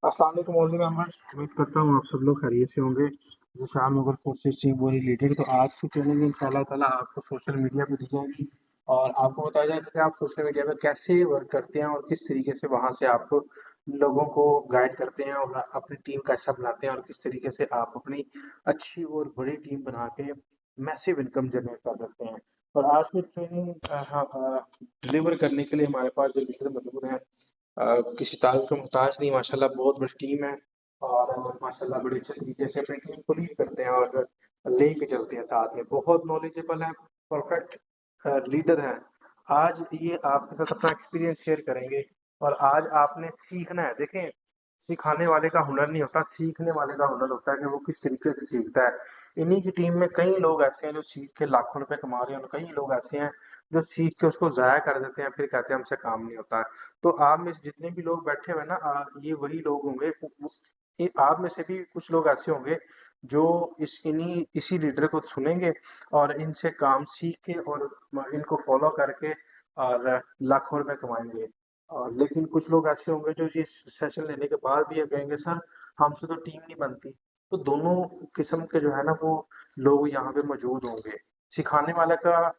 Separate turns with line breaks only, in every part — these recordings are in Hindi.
अस्सलाम वालेकुम मोदी मेंबर्स, उम्मीद करता हूँ आप सब लोग खैरियत से होंगे। जो शाम अगर कोशिश थी वो रिलेटेड, तो आज की ट्रेनिंग इंशाल्लाह ताला आपको सोशल मीडिया पे दी जाएगी और आपको बताया जाएगा कि आप सोशल मीडिया पे कैसे वर्क करते हैं और किस तरीके से वहां से आप लोगों को गाइड करते हैं और अपनी टीम कैसा बनाते हैं और किस तरीके से आप अपनी अच्छी और बड़ी टीम बना के मैसिव इनकम जनरेट कर सकते हैं। और आज की ट्रेनिंग डिलीवर करने के लिए हमारे पास जो लीडर मौजूद हैं, किसी तारीफ का मोहताज नहीं, माशाल्लाह बहुत बड़ी टीम है और माशाल्लाह बड़े अच्छे तरीके से अपनी टीम को लीड करते हैं और लेके चलते हैं साथ में। बहुत नॉलेजेबल है, परफेक्ट लीडर है। आज ये आपके साथ अपना एक्सपीरियंस शेयर करेंगे और आज आपने सीखना है। देखें, सिखाने वाले का हुनर नहीं होता, सीखने वाले का हुनर होता है कि वो किस तरीके से सीखता है। इन्हीं की टीम में कई लोग ऐसे हैं जो सीख के लाखों रुपए कमा रहे हैं और कई लोग ऐसे हैं जो सीख के उसको ज़ाया कर देते हैं, फिर कहते हैं हमसे काम नहीं होता है। तो आप में से जितने भी लोग बैठे हुए हैं ना, ये वही लोग होंगे। ये आप में से भी कुछ लोग ऐसे होंगे जो इसी लीडर को सुनेंगे और इनसे काम सीख के और इनको फॉलो करके और लाखों रुपए कमाएंगे। और लेकिन कुछ लोग ऐसे होंगे जो इस सेशन लेने के बाद भी ये कहेंगे सर हमसे तो टीम नहीं बनती। तो दोनों किस्म के जो है ना वो लोग यहाँ पे मौजूद होंगे। सिखाने वाले का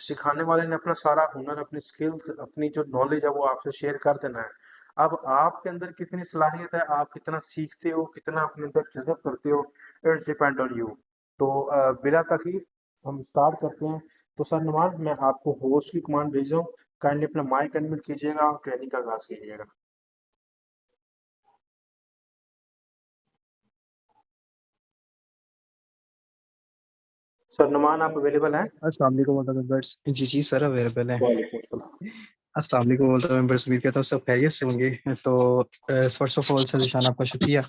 सिखाने वाले ने अपना सारा हुनर, अपनी स्किल्स, अपनी जो नॉलेज है वो आपसे शेयर कर देना है। अब आपके अंदर कितनी सलाहियत है, आप कितना सीखते हो, कितना अपने अंदर जज़ब करते हो, इट्स डिपेंड ऑन यू। तो बिला ताखीर हम स्टार्ट करते हैं। तो सर नुमान, मैं आपको होस्ट की कमांड भेज रहा हूँ। काइंडली अपना माइक अनम्यूट कीजिएगा और ट्रेनिंग का आगाज कीजिएगा। सर नुमान, आप अवेलेबल हैं?
अस्सलाम वालेकुम ऑल द मेंबर्स। जी सर, अवेलेबल है।
वालेकुम सलाम।
अस्सलाम वालेकुम ऑल द मेंबर्स, उम्मीद करता हूँ सब खैरियत से होंगे। तो first of all sir Ishaan, आपका शुक्रिया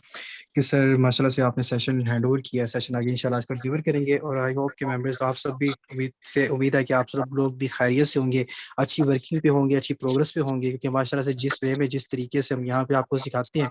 कि सर माशाल्लाह से आपने सेशन हैंड ओवर किया। सेशन आगे इंशाल्लाह आज का डिलीवर करेंगे और आई होप कि मेंबर्स आप सब भी उम्मीद है कि आप सब लोग भी खैरियत से होंगे, अच्छी वर्किंग पे होंगे, अच्छी प्रोग्रेस पे होंगे। क्योंकि माशाल्लाह से जिस वे में जिस तरीके से हम यहाँ पे आपको सिखाते हैं,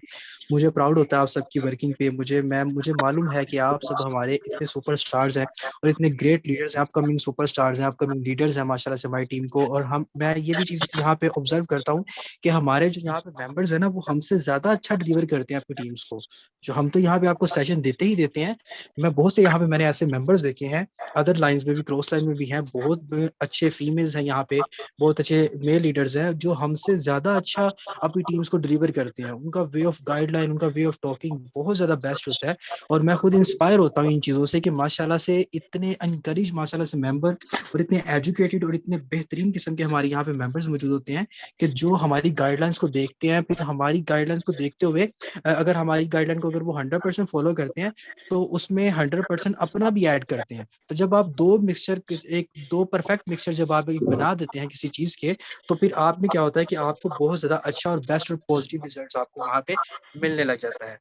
मुझे प्राउड होता है आप सबकी वर्किंग पे। मुझे मालूम है कि आप सब हमारे इतने सुपर स्टार्स हैं और इतने ग्रेट लीडर्स हैं, अपकमिंग सुपर स्टार्स हैं, अपकमिंग लीडर्स हैं माशाल्लाह से हमारी टीम को। और मैं ये भी चीज़ यहाँ पे ऑब्जर्व करता हूँ कि हमारे जो यहाँ पे मेंबर्स हैं ना, वो हमसे ज़्यादा अच्छा डिलीवर करते हैं अपनी टीम्स को। जो हम तो यहाँ पे आपको सेशन देते ही देते हैं। मैं बहुत से यहाँ पे मैंने ऐसे मेंबर्स देखे हैं, अदर लाइंस में भी, क्रॉस लाइन में भी हैं, बहुत अच्छे फीमेल्स हैं यहाँ पे, बहुत अच्छे मेल लीडर्स हैं जो हमसे ज़्यादा अच्छा अपनी टीम्स को डिलीवर करते हैं। उनका वे ऑफ गाइडलाइन, उनका वे ऑफ टॉकिंग बहुत ज़्यादा बेस्ट होता है। और मैं खुद इंस्पायर होता हूँ इन चीज़ों से कि माशाल्लाह से इतने अनकरेज माशाल्लाह से मेंबर और इतने एजुकेटेड और इतने बेहतरीन किस्म के हमारे यहाँ पे मेंबर्स मौजूद होते हैं कि जो हमारी गाइडलाइंस को देखते हैं, फिर हमारी गाइडलाइंस को देखते हुए अगर हमारी गाइडलाइन को अगर वो 100% फॉलो करते हैं, तो उसमें 100% अपना भी ऐड करते हैं। तो जब आप दो परफेक्ट मिक्सचर जब आप एक बना देते हैं किसी चीज के, तो फिर आप में क्या होता है कि आपको बहुत ज्यादा अच्छा और बेस्ट और पॉजिटिव रिजल्ट्स आपको वहां पे मिलने लग जाता है।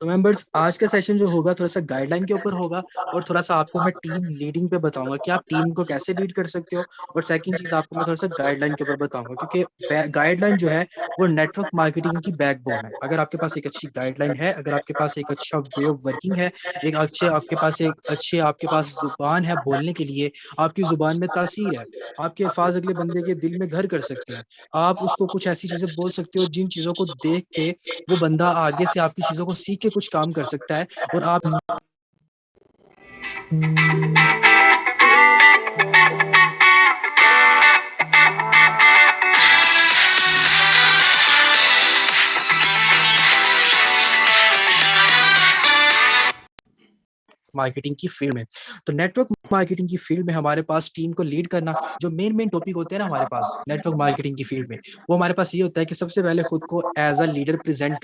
तो मेंबर्स, आज का सेशन जो होगा थोड़ा सा गाइडलाइन के ऊपर होगा और थोड़ा सा आपको मैं टीम लीडिंग पे बताऊंगा कि आप टीम को कैसे लीड कर सकते हो। और सेकंड चीज आपको मैं थोड़ा सा गाइडलाइन के ऊपर बताऊंगा, क्योंकि गाइडलाइन जो है वो नेटवर्क मार्केटिंग की बैकबोन है। अगर आपके पास एक अच्छी गाइडलाइन है, अगर आपके पास एक अच्छा वे ऑफ वर्किंग है, एक अच्छे आपके पास जुबान है बोलने के लिए, आपकी जुबान में तासीर है, आपके अल्फाज अगले बंदे के दिल में घर कर सकते हैं, आप उसको कुछ ऐसी चीजें बोल सकते हो जिन चीजों को देख के वो बंदा आगे से आपकी चीजों को सीख के कुछ काम कर सकता है। और आप मार्केटिंग की फील्ड में, तो नेटवर्क मार्केटिंग की फील्ड में हमारे पास टीम को लीड करना, जो मेन टॉपिक होते हैं ना हमारे पास नेटवर्क मार्केटिंग की फील्ड में, वो हमारे पास ये होता है कि सबसे पहले खुद को एज अ लीडर रिप्रेजेंट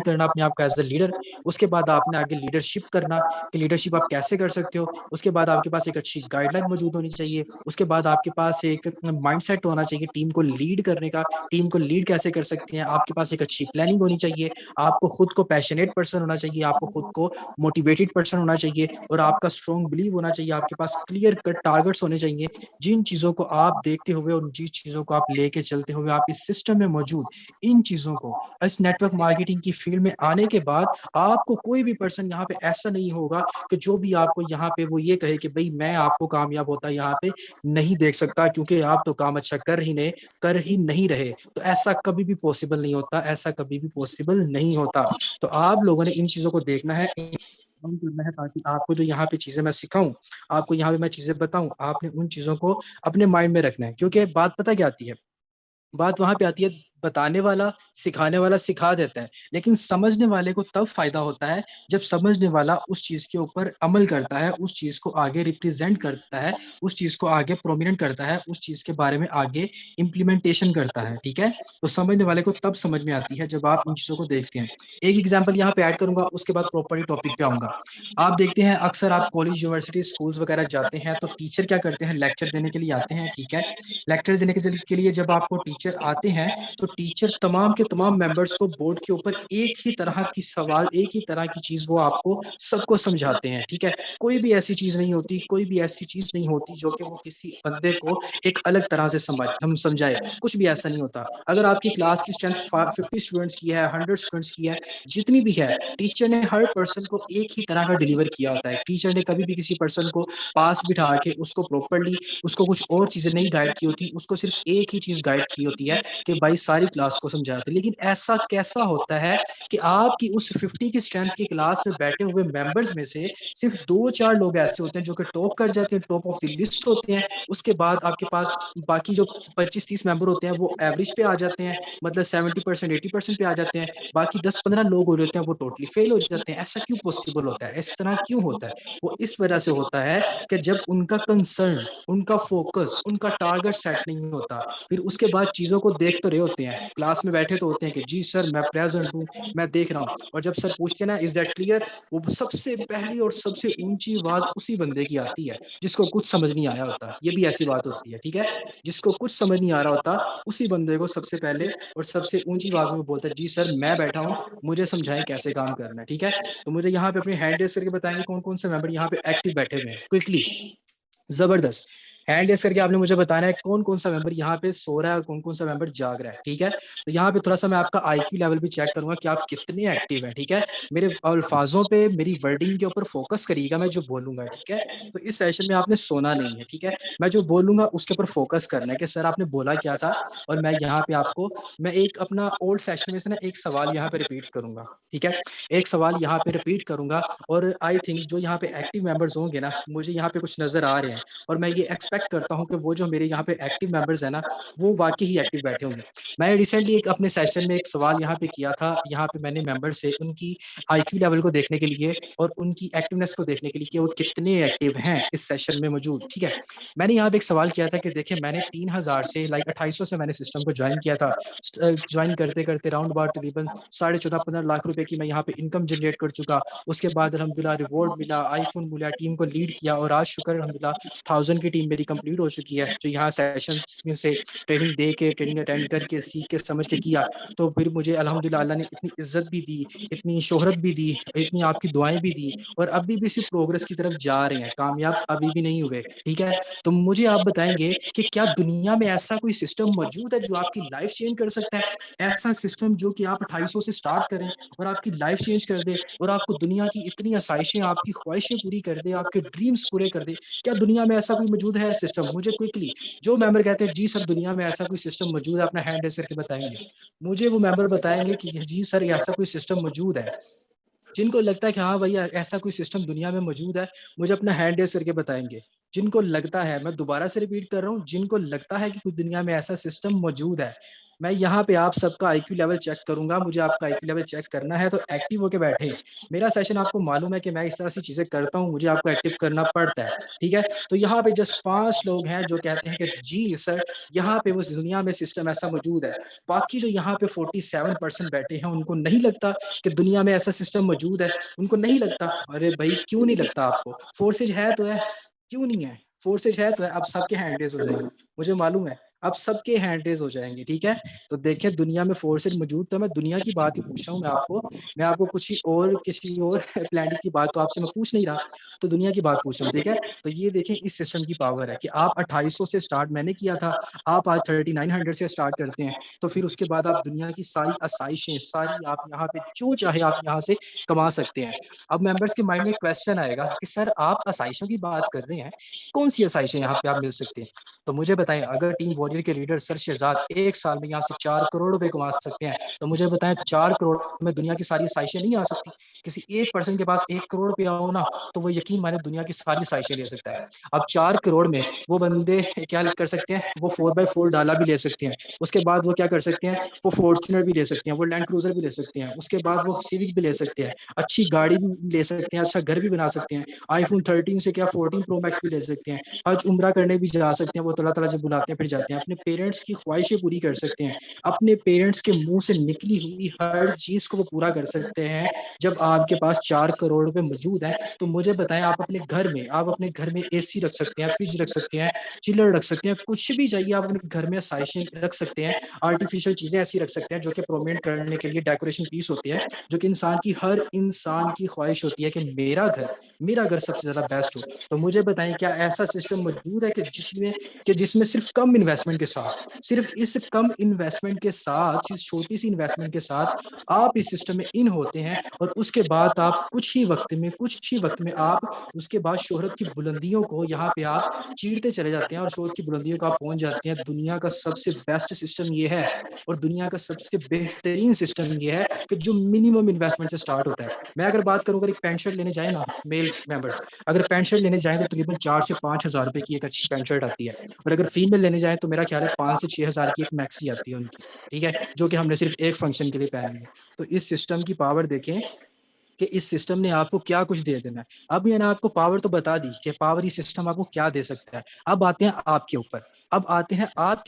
करना अपने आप को एज अ लीडर। उसके बाद आपने आगे लीडरशिप करना कि लीडरशिप आप कैसे कर सकते हो। उसके बाद आपके पास एक अच्छी गाइडलाइन मौजूद होनी चाहिए। उसके बाद आपके पास एक माइंडसेट होना चाहिए टीम को लीड करने का, टीम को लीड कैसे कर सकते हैं। आपके पास एक अच्छी प्लानिंग होनी चाहिए, आपको खुद को पैशनेट पर्सन होना चाहिए, आपको खुद को मोटिवेटेड पर्सन होना चाहिए और आपका स्ट्रॉन्ग बिलीव होना चाहिए, आपके पास क्लियर कट टारगेट्स होने चाहिए, जिन चीज़ों को आप देखते हुए और जिन चीज़ों को आप लेके चलते हुए आप इस सिस्टम में मौजूद इन चीज़ों को इस नेटवर्क मार्केटिंग की फील्ड में आने के बाद आपको कोई भी पर्सन यहाँ पे ऐसा नहीं होगा कि जो भी आपको यहाँ पे वो ये कहे कि भाई मैं आपको कामयाब होता यहाँ पे नहीं देख सकता क्योंकि आप तो काम अच्छा कर ही नहीं रहे। तो ऐसा कभी भी पॉसिबल नहीं होता, ऐसा कभी भी पॉसिबल नहीं होता। तो आप लोगों ने इन चीजों को देखना है, करना है, ताकि आपको जो यहाँ पे चीजें मैं सिखाऊं, आपको यहाँ पे मैं चीजें बताऊं, आपने उन चीजों को अपने माइंड में रखना है। क्योंकि बात पता क्या आती है, बात वहां पे आती है बताने वाला सिखाने वाला सिखा देता है, लेकिन समझने वाले को तब फायदा होता है जब समझने वाला उस चीज के ऊपर अमल करता है, उस चीज को आगे रिप्रेजेंट करता है, उस चीज को आगे प्रोमिनेंट करता है, उस चीज के बारे में आगे इम्प्लीमेंटेशन करता है। ठीक है, तो समझने वाले को तब समझ में आती है जब आप इन चीजों को देखते हैं। एक एग्जाम्पल यहाँ पे ऐड करूंगा, उसके बाद प्रॉपरली टॉपिक पे आऊंगा। आप देखते हैं अक्सर आप कॉलेज यूनिवर्सिटी स्कूल्स वगैरह जाते हैं तो टीचर क्या करते हैं, लेक्चर देने के लिए आते हैं। ठीक है, लेक्चर देने के लिए जब आपको टीचर आते हैं तो टीचर तमाम के तमाम मेंबर्स को बोर्ड के ऊपर एक ही तरह की सवाल, एक ही तरह की चीज वो आपको सबको समझाते हैं। ठीक है, कोई भी ऐसी चीज नहीं होती, कोई भी ऐसी चीज नहीं होती जो कि वो किसी बंदे को एक अलग तरह से हम समझाए, कुछ भी ऐसा नहीं होता। अगर आपकी क्लास की स्ट्रेंथ 50 स्टूडेंट्स की है, 100 स्टूडेंट्स की है, जितनी भी है, टीचर ने हर पर्सन को एक ही तरह का डिलीवर किया होता है। टीचर ने कभी भी किसी पर्सन को पास बिठा के उसको प्रॉपरली उसको कुछ और चीजें नहीं गाइड की होती, उसको सिर्फ एक ही चीज गाइड की होती है कि भाई सारी क्लास को समझाते। लेकिन ऐसा कैसा होता है कि आपकी उस 50 की स्ट्रेंथ की क्लास में बैठे हुए मेंबर्स में से सिर्फ 2-4 लोग ऐसे होते हैं जो कि टॉप कर जाते हैं, टॉप ऑफ द लिस्ट होते हैं। उसके बाद आपके पास बाकी जो 25-30 मेंबर होते हैं वो एवरेज पे आ जाते हैं, मतलब 70% 80% पे आ जाते हैं। बाकी 10-15 लोग हो जाते हैं वो टोटली फेल हो जाते हैं। ऐसा क्यों पॉसिबल होता है, इस तरह क्यों होता है? वो इस वजह से होता है कि जब उनका कंसर्न, उनका फोकस, उनका टारगेट सेट नहीं होता। फिर उसके बाद चीजों को देख तो रहे होते हैं, क्लास में बैठे तो होते हैं कि जी सर मैं प्रेजेंट हूँ, मैं देख रहा हूँ, और जब सर पूछते हैं ना इज दैट क्लियर, वो सबसे पहली और सबसे ऊंची आवाज उसी बंदे की आती है जिसको कुछ समझ नहीं आया होता। ये भी ऐसी बात होती है। ठीक है, जिसको कुछ समझ नहीं आ रहा होता उसी बंदे को सबसे पहले और सबसे ऊंची आवाज में बोलता है जी सर मैं बैठा हूँ, मुझे समझाएं कैसे काम करना है। ठीक है, तो मुझे यहाँ पे अपने हैंड रेस करके बताएंगे कौन कौन से मेंबर यहाँ पे एक्टिव बैठे हुए हैं क्विकली। जबरदस्त, हैंड रेस करके आपने मुझे बताना है कौन कौन सा मेंबर यहाँ पे सो रहा है और कौन कौन सा मेंबर जाग रहा है। ठीक है, तो यहाँ पे थोड़ा सा मैं आपका आईक्यू लेवल भी चेक करूंगा कि आप कितने एक्टिव हैं। ठीक है, मेरे अल्फाजों पे, मेरी वर्डिंग के ऊपर फोकस करिएगा, मैं जो बोलूंगा। ठीक है, तो इस सेशन में आपने सोना नहीं है। ठीक है, मैं जो बोलूंगा उसके ऊपर फोकस करना है कि सर आपने बोला क्या था, और मैं यहाँ पे आपको, मैं एक अपना ओल्ड सेशन में से ना एक सवाल यहाँ पे रिपीट करूंगा। ठीक है, एक सवाल यहाँ पे रिपीट करूंगा, और आई थिंक जो यहाँ पे एक्टिव मेंबर्स होंगे ना, मुझे यहाँ पे कुछ नजर आ रहे हैं, और मैं ये एक्सपेक्ट करता हूँ कि वो जो मेरे यहाँ पे एक्टिव मेंबर्स है ना, वो वाकई ही एक्टिव बैठे होंगे। मैं रिसेंटली एक अपने सेशन में एक सवाल यहाँ पे किया था, यहाँ पे मैंने मेंबर्स से उनकी आईक्यू लेवल को देखने के लिए और उनकी एक्टिवनेस को देखने के लिए कि वो कितने एक्टिव हैं इस सेशन में मौजूद। ठीक है, मैंने यहाँ पे एक सवाल किया था कि देखिए मैंने 3000 से 2800 से मैंने सिस्टम को ज्वाइन किया था। ज्वाइन करते करते राउंड अबाउट तकरीबन 14.5-15 लाख रुपए की मैं यहाँ पे इनकम जनरेट कर चुका। उसके बाद अल्हम्दुलिल्लाह रिवॉर्ड मिला, आईफोन मिला, टीम को लीड किया, और आज शुक्र अल्हम्दुलिल्लाह 1000 की टीम मेरी कंप्लीट हो चुकी है, जो यहाँ सेशन में से ट्रेनिंग दे के, ट्रेनिंग अटेंड करके, सीख के, समझ के किया। तो फिर मुझे अल्हम्दुलिल्लाह अल्लाह ने इतनी इज्जत भी दी, इतनी शोहरत भी दी, इतनी आपकी दुआएं भी दी, और अभी भी सिर्फ प्रोग्रेस की तरफ जा रहे हैं, कामयाब अभी भी नहीं हुए। ठीक है, तो मुझे आप बताएंगे कि क्या दुनिया में ऐसा कोई सिस्टम मौजूद है जो आपकी लाइफ चेंज कर सकता है? ऐसा सिस्टम जो कि आप 250 से स्टार्ट करें और आपकी लाइफ चेंज कर दे, और आपको दुनिया की इतनी आसाइशें, आपकी ख्वाहिशें पूरी कर दे, आपके ड्रीम्स पूरे कर दे। क्या दुनिया में ऐसा कोई मौजूद है सिस्टम? मुझे क्विकली जो मेंबर कहते हैं जी सर दुनिया में ऐसा कोई सिस्टम मौजूद है, अपना हैंड रेस करके बताएंगे। मुझे वो मेंबर बताएंगे कि जी सर ऐसा कोई सिस्टम मौजूद है। जिनको लगता है कि हाँ भैया ऐसा कोई सिस्टम दुनिया में मौजूद है, मुझे अपना हैंड रेस करके बताएंगे। जिनको लगता है, मैं दोबारा से रिपीट कर रहा हूँ, जिनको लगता है कि कुछ दुनिया में ऐसा सिस्टम मौजूद है, मैं यहाँ पे आप सबका आईक्यू लेवल चेक करूंगा। मुझे आपका आईक्यू लेवल चेक करना है, तो एक्टिव होके बैठे। मेरा सेशन आपको मालूम है कि मैं इस तरह से चीजें करता हूँ, मुझे आपको एक्टिव करना पड़ता है। ठीक है, तो यहाँ पे जस्ट 5 लोग हैं जो कहते हैं कि जी सर यहाँ पे उस दुनिया में सिस्टम ऐसा मौजूद है। बाकी जो यहाँ पे 47% बैठे हैं उनको नहीं लगता कि दुनिया में ऐसा सिस्टम मौजूद है, उनको नहीं लगता। अरे भाई क्यों नहीं लगता आपको? फोर्सेज है तो है, क्यों नहीं है? फोर्सेज है तो है, अब सबके हैंड रेज हो जाएंगे, मुझे मालूम है। अब सबके हैंड रेज हो जाएंगे, ठीक है। तो देखें दुनिया में फोर्सेज मौजूद, तो मैं दुनिया की बात ही पूछ रहा हूँ मैं आपको कुछ ही और किसी और प्लेनेट की बात तो आपसे मैं पूछ नहीं रहा, तो दुनिया की बात पूछ रहा हूँ, ठीक है। तो ये देखें इस सिस्टम की पावर है कि आप 2800 से स्टार्ट मैंने किया था, आप आज 3900 से स्टार्ट करते हैं, तो फिर उसके बाद आप दुनिया की सारी आसाइशें सारी आप यहाँ पे जो चाहे आप यहाँ से कमा सकते हैं। अब मेंबर्स के माइंड में क्वेश्चन आएगा कि सर आप आसाइशों की बात कर रहे हैं, कौन सी आसाइशें यहाँ पे आप मिल सकते हैं। तो मुझे बताएं, अगर टीम वॉरियर के लीडर सर शहजाद एक साल में यहाँ से 4 करोड़ रुपए कमा सकते हैं, तो मुझे बताएं 4 करोड़ में दुनिया की सारी आसाइशें नहीं आ सकती। किसी एक पर्सन के पास 1 करोड़ रुपया हो ना, तो वो यकीन माने दुनिया की सारी आसाइशें ले सकता है। अब 4 करोड़ में वो बंदे क्या कर सकते हैं, वो 4x4 डाला भी ले सकते हैं, उसके बाद वो क्या कर सकते हैं, वो फॉर्चुनर भी ले सकते हैं, वो लैंड क्रूजर भी ले सकते हैं, उसके बाद वो सिविक भी ले सकते हैं, अच्छी गाड़ी भी ले सकते हैं, अच्छा घर भी बना सकते हैं, आईफोन 13 से क्या 14 प्रो मैक्स भी ले सकते हैं, हज उम्रा करने भी जा सकते हैं, वो अल्लाह ताला जब बुलाते हैं फिर जाते हैं, अपने पेरेंट्स की ख्वाहिशें पूरी कर सकते हैं, अपने पेरेंट्स के मुंह से निकली हुई हर चीज को वो पूरा कर सकते हैं। जब आपके पास 4 करोड़ रुपए मौजूद है, तो मुझे बताएं आप अपने घर में एसी रख सकते हैं, फ्रिज रख सकते हैं, चिलर रख सकते हैं, कुछ भी चाहिए आप अपने घर में आसाइशें रख सकते हैं, आर्टिफिशियल चीजें ऐसी रख सकते हैं जो कि प्रोमेंट करने के लिए डेकोरेशन पीस होती है, जो कि हर इंसान की ख्वाहिश होती है कि मेरा घर सबसे ज्यादा बेस्ट हो। तो मुझे बताएं क्या ऐसा सिस्टम मौजूद है जिसमें सिर्फ कम इन्वेस्टमेंट के साथ, सिर्फ इस कम इन्वेस्टमेंट के साथ, इस छोटी सी इन्वेस्टमेंट के साथ आप इस सिस्टम में इन होते हैं, और उसके बाद आप कुछ ही वक्त में आप उसके बाद शोहरत की बुलंदियों को यहाँ पे आप चीरते चले जाते हैं, और शोहरत की बुलंदियों को आप पहुंच जाते हैं। दुनिया का सबसे बेस्ट सिस्टम ये है, और दुनिया का सबसे बेहतरीन सिस्टम ये है कि जो मिनिमम इन्वेस्टमेंट से स्टार्ट होता है। मैं अगर बात करूं, अगर एक पैंट शर्ट लेने जाए ना मेल मेंबर्स, अगर पैंट शर्ट लेने जाए तो तकरीबन 4 से 5 हज़ार रुपए की एक अच्छी पैंट शर्ट आती है, और अगर फीमेल लेने जाए तो मेरा ख्याल है 5 से 6 हज़ार की एक मैक्सी आती है उनकी, ठीक है, जो कि हमने सिर्फ एक फंक्शन के लिए पहनी है। तो इस सिस्टम की पावर देखें कि इस सिस्टम ने आपको क्या कुछ दे देना है। अब मैंने आपको पावर तो बता दी कि पावर ये सिस्टम आपको क्या दे सकता है। अब आते हैं आपके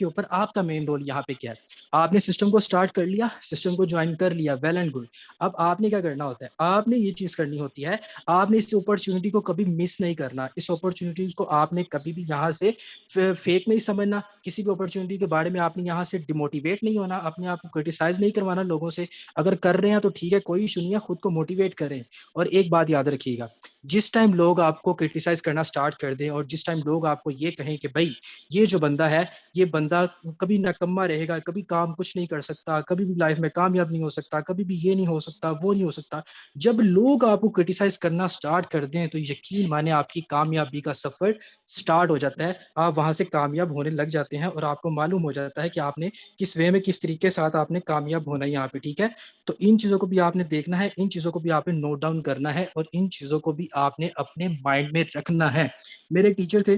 ऊपर, आपका मेन रोल यहाँ पे क्या है। आपने सिस्टम को स्टार्ट कर लिया, सिस्टम को ज्वाइन कर लिया, वेल एंड गुड। अब आपने क्या करना होता है, आपने ये चीज करनी होती है, आपने इस अपॉर्चुनिटी को कभी मिस नहीं करना। इस अपॉर्चुनिटी को आपने कभी भी यहाँ से फेक नहीं समझना, किसी भी अपॉर्चुनिटी के बारे में आपने यहाँ से डिमोटिवेट नहीं होना, अपने आप को क्रिटिसाइज नहीं करवाना लोगों से। अगर कर रहे हैं तो ठीक है, कोई इशू नहीं है, खुद को मोटिवेट करें। और एक बात याद रखिएगा, जिस टाइम लोग आपको क्रिटिसाइज करना स्टार्ट कर दें, और जिस टाइम लोग आपको ये कहें कि भाई ये जो बंदा है, ये बंदा कभी नकम्मा रहेगा, कभी काम कुछ नहीं कर सकता, कभी भी लाइफ में कामयाब नहीं हो सकता, कभी भी ये नहीं हो सकता, वो नहीं हो सकता, जब लोग आपको क्रिटिसाइज करना स्टार्ट कर दें, तो यकीन माने आपकी कामयाबी का सफर स्टार्ट हो जाता है। आप वहां से कामयाब होने लग जाते हैं, और आपको मालूम हो जाता है कि आपने किस वे में, किस तरीके से आपने कामयाब होना है यहाँ पे, ठीक है। तो इन चीजों को भी आपने देखना है, इन चीजों को भी आपने नोट डाउन करना है, और इन चीजों को भी आपने अपने माइंड में रखना है। मेरे टीचर थे,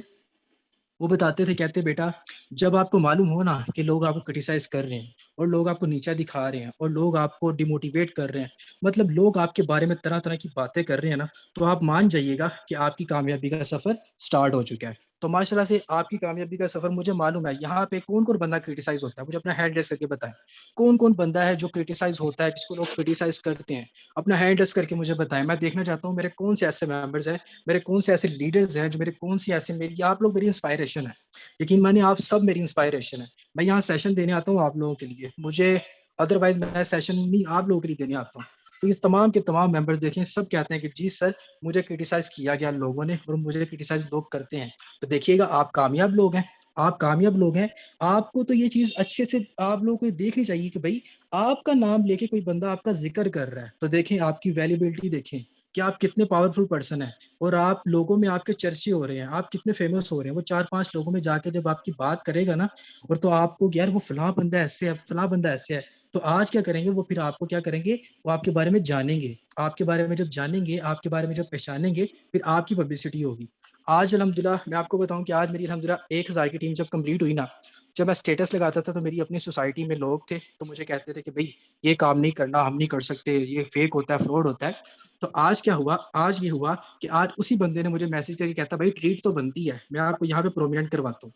वो बताते थे, कहते बेटा, जब आपको मालूम हो ना कि लोग आपको क्रिटिसाइज कर रहे हैं, और लोग आपको नीचा दिखा रहे हैं, और लोग आपको डिमोटिवेट कर रहे हैं, मतलब लोग आपके बारे में तरह तरह की बातें कर रहे हैं ना, तो आप मान जाइएगा कि आपकी कामयाबी का सफर स्टार्ट हो चुका है। तो माशाल्लाह से आपकी कामयाबी का सफर, मुझे मालूम है यहाँ पे कौन कौन बंदा क्रिटिसाइज होता है, मुझे अपना हैंड रेस करके बताएं, कौन कौन बंदा है जो क्रिटिसाइज होता है, जिसको लोग क्रिटिसाइज करते हैं। अपना हैंड रेस करके मुझे बताएं, मैं देखना चाहता हूँ मेरे कौन से ऐसे मेंबर्स हैं, मेरे कौन से ऐसे लीडर्स हैं, जो मेरे कौन सी ऐसे, मेरी आप लोग मेरी इंस्पायरेशन है। यकीन मानिए आप सब मेरी इंस्पायरेशन है। मैं यहाँ सेशन देने आता हूँ आप लोगों के लिए, मुझे अदरवाइज मैं सेशन नहीं आप लोगों के लिए देने आता हूँ। तो इस तमाम के तमाम मेंबर्स देखें, सब कहते हैं कि जी सर, मुझे क्रिटिसाइज किया गया लोगों ने, और मुझे क्रिटिसाइज लोग करते हैं। तो देखिएगा, आप कामयाब लोग हैं, आप कामयाब लोग हैं। आपको तो ये चीज अच्छे से आप लोगों को देखनी चाहिए कि भाई आपका नाम लेके कोई बंदा आपका जिक्र कर रहा है, तो देखें आपकी वैल्यूबिलिटी, देखें कि आप कितने पावरफुल पर्सन है, और आप लोगों में आपके चर्चे हो रहे हैं, आप कितने फेमस हो रहे हैं। वो 4-5 लोगों में जाके जब आपकी बात करेगा ना, और तो आपको यार वो फलां बंदा ऐसे है, फलां बंदा ऐसे है, तो आज क्या करेंगे वो, फिर आपको क्या करेंगे, वो आपके बारे में जानेंगे। आपके बारे में जब जानेंगे, आपके बारे में जब पहचानेंगे, फिर आपकी पब्लिसिटी होगी। आज अल्हम्दुलिल्लाह मैं आपको बताऊं कि आज मेरी अल्हम्दुलिल्लाह 1000 की टीम जब कंप्लीट हुई ना, जब मैं स्टेटस लगाता था, तो मेरी अपनी सोसाइटी में लोग थे, तो मुझे कहते थे कि भाई ये काम नहीं करना, हम नहीं कर सकते, ये फेक होता है, फ्रॉड होता है। तो आज क्या हुआ, आज ये हुआ कि आज उसी बंदे ने मुझे मैसेज करके कहता, भाई ट्रीट तो बनती है, मैं आपको यहाँ पे प्रोमिनेंट करवाता हूँ,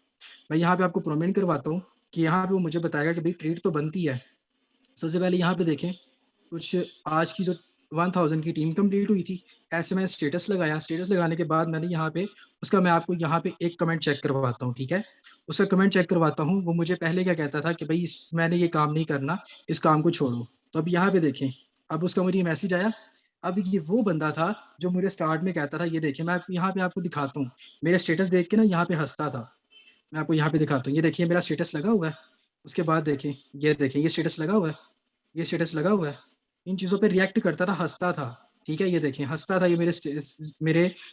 मैं यहाँ पे आपको प्रोमिनेंट करवाता हूँ, कि यहाँ पे वो मुझे बताएगा कि भाई ट्रीट तो बनती है। सबसे पहले यहाँ पे देखें, कुछ आज की जो 1000 की टीम कंप्लीट हुई थी, ऐसे मैंने स्टेटस लगाया, स्टेटस लगाने के बाद मैंने यहाँ पे उसका, मैं आपको यहाँ पे एक कमेंट चेक करवाता हूँ, ठीक है। उसका कमेंट चेक करवाता हूँ, वो मुझे पहले क्या कहता था कि भाई मैंने ये काम नहीं करना, इस काम को छोड़ो। तो अब यहाँ पे देखें, अब उसका मुझे मैसेज आया। अब ये वो बंदा था जो मुझे स्टार्ट में कहता था, ये देखिए मैं यहाँ पे आपको दिखाता हूँ, मेरे स्टेटस देख के ना यहाँ पे हंसता था। मैं आपको यहाँ पे दिखाता हूँ, ये देखिए मेरा स्टेटस लगा हुआ है। उसके बाद देखें, ये देखें ये स्टेटस लगा हुआ है, ये स्टेटस लगा हुआ है। इन चीजों पे रिएक्ट करता था, हंसता था। ठीक है, ये देखें हंसता था ये मेरे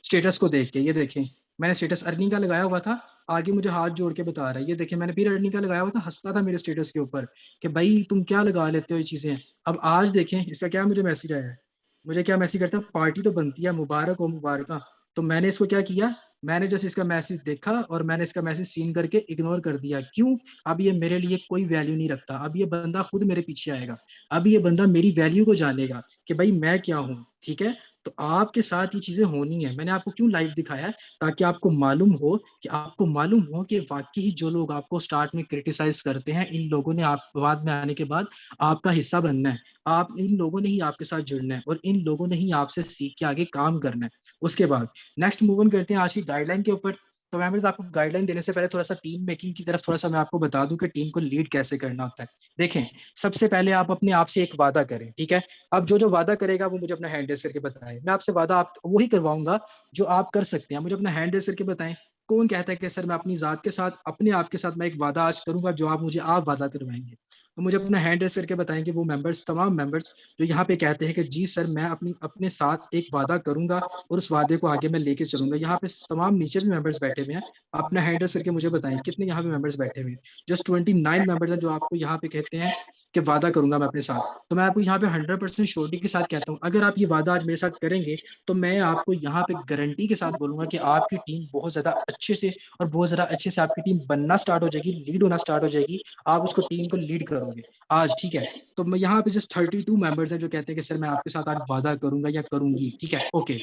स्टेटस को देख के। ये देखें मैंने स्टेटस अर्निंग का लगाया हुआ था, आगे मुझे हाथ जोड़ के बता रहा है। ये देखें मैंने फिर अर्निंग का लगाया हुआ था, हंसता था मेरे स्टेटस के ऊपर कि भाई तुम क्या लगा लेते हो ये चीजें। अब आज देखें इसका क्या मुझे मैसेज आया है। मुझे क्या मैसेज करता है, पार्टी तो बनती है, मुबारक हो मुबारक। तो मैंने इसको क्या किया, मैंने जैसे इसका मैसेज देखा और मैंने इसका मैसेज सीन करके इग्नोर कर दिया। क्यों? अब ये मेरे लिए कोई वैल्यू नहीं रखता। अब ये बंदा खुद मेरे पीछे आएगा, अब ये बंदा मेरी वैल्यू को जानेगा कि भाई मैं क्या हूँ। ठीक है, तो आपके साथ ये चीजें होनी है। मैंने आपको क्यों लाइव दिखाया है, ताकि आपको मालूम हो कि वाकई जो लोग आपको स्टार्ट में क्रिटिसाइज करते हैं, इन लोगों ने आप बाद में आने के बाद आपका हिस्सा बनना है। आप इन लोगों ने ही आपके साथ जुड़ना है और इन लोगों ने ही आपसे सीख के आगे काम करना है। उसके बाद नेक्स्ट मूव ऑन करते हैं आज की गाइडलाइन के ऊपर। तो मेंबर्स, आपको गाइडलाइन देने से पहले थोड़ा सा टीम मेकिंग की तरफ थोड़ा सा मैं आपको बता दूं कि टीम को लीड कैसे करना होता है। देखें, सबसे पहले आप अपने आप से एक वादा करें। ठीक है, अब जो जो वादा करेगा वो मुझे अपना हैंड रेस करके बताएं। मैं आपसे वादा आप वही करवाऊंगा जो आप कर सकते हैं। मुझे अपना हैंड रेस करके बताएं, कौन कहता है कि सर मैं अपनी जात के साथ, अपने आप के साथ मैं एक वादा आज करूंगा जो आप वादा करवाएंगे। तो मुझे अपना हैंड रेस करके बताएं कि वो मेंबर्स, तमाम मेंबर्स जो यहाँ पे कहते हैं कि जी सर मैं अपने साथ एक वादा करूंगा और उस वादे को आगे मैं लेके चलूंगा। यहाँ पे तमाम नीचे भी मेंबर्स बैठे हुए हैं, अपना हैंड रेस करके मुझे बताएं कितने यहाँ पे मेंबर्स बैठे हुए हैं। जस्ट 29 मेंबर्स हैं जो आपको यहाँ पे कहते हैं कि वादा करूंगा मैं अपने साथ। तो मैं आपको यहाँ पे 100% श्योरिटी के साथ कहता हूँ, अगर आप ये वादा आज मेरे साथ करेंगे तो मैं आपको यहाँ पे गारंटी के साथ बोलूंगा कि आपकी टीम बहुत ज्यादा अच्छे से और बहुत ज्यादा अच्छे से आपकी टीम बनना स्टार्ट हो जाएगी, लीड होना स्टार्ट हो जाएगी। आप उसको टीम को लीड करोगे आज। ठीक है, तो मैं यहाँ पे जस्ट 32 मेंबर्स हैं जो कहते हैं कि सर मैं आपके साथ आज वादा करूंगा या करूंगी। ठीक है, ओके।